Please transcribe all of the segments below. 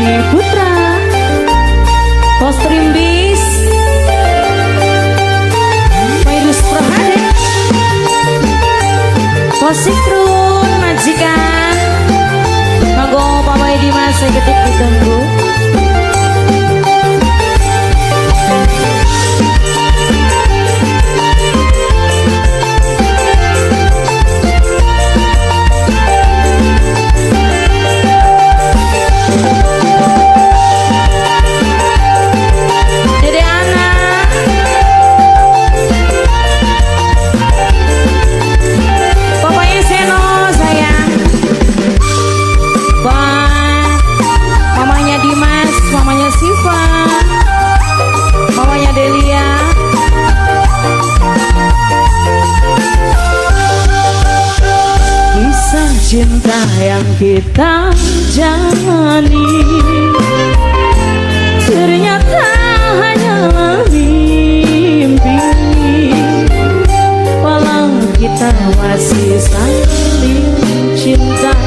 Putra, Pos Primbis, Virus Prohade, Posikrun majikan, Mago Pamai Dimas ketik ditunggu. Cinta yang kita jalani ternyata hanyalah mimpi. Walau kita masih saling cinta,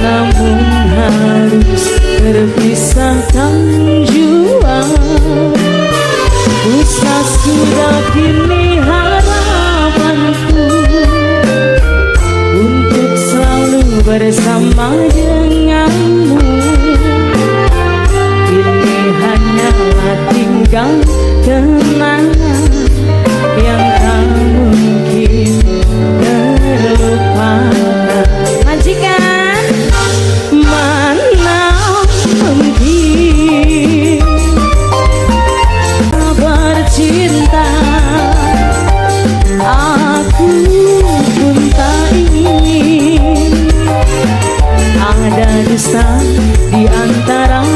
namun harus terpisahkan jua. Usah sudah kini harapanku bersama denganmu. Ini hanyalah tinggal kenangan yang tak mungkin terlupakan. Majikan, mana mungkin bercinta, aku pun tak ingin ada dusta di antara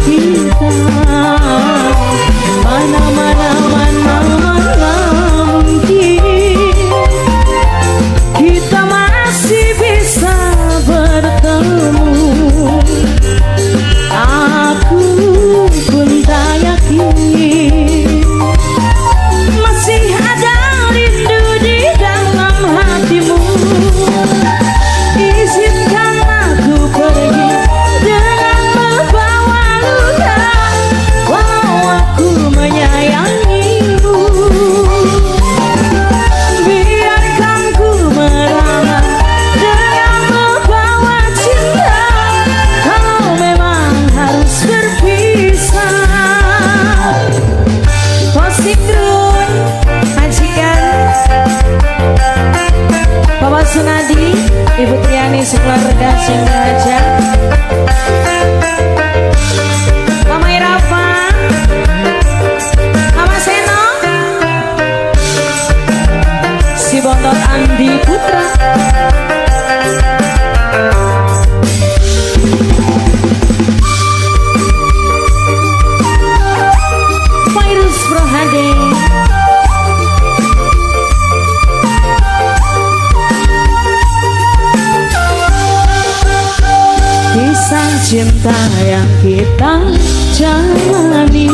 kita. Mana mungkin kita masih bisa bertemu. Aku pun tak yakin masih ada rindu di dalam hatimu. Izinkan aku pergi dengan membawa luka, walau aku menyayangimu. Biarkan ku merana dengan membawa cinta, kalau memang harus berpisah. Posikrun majikan, Bapak Sunadi, Ibu Triani sekeluarga Sengaja, Mama Irafa, Mama Seno, si Bontot Andi Putra, Virus Prohade, kisah cinta yang kita jalani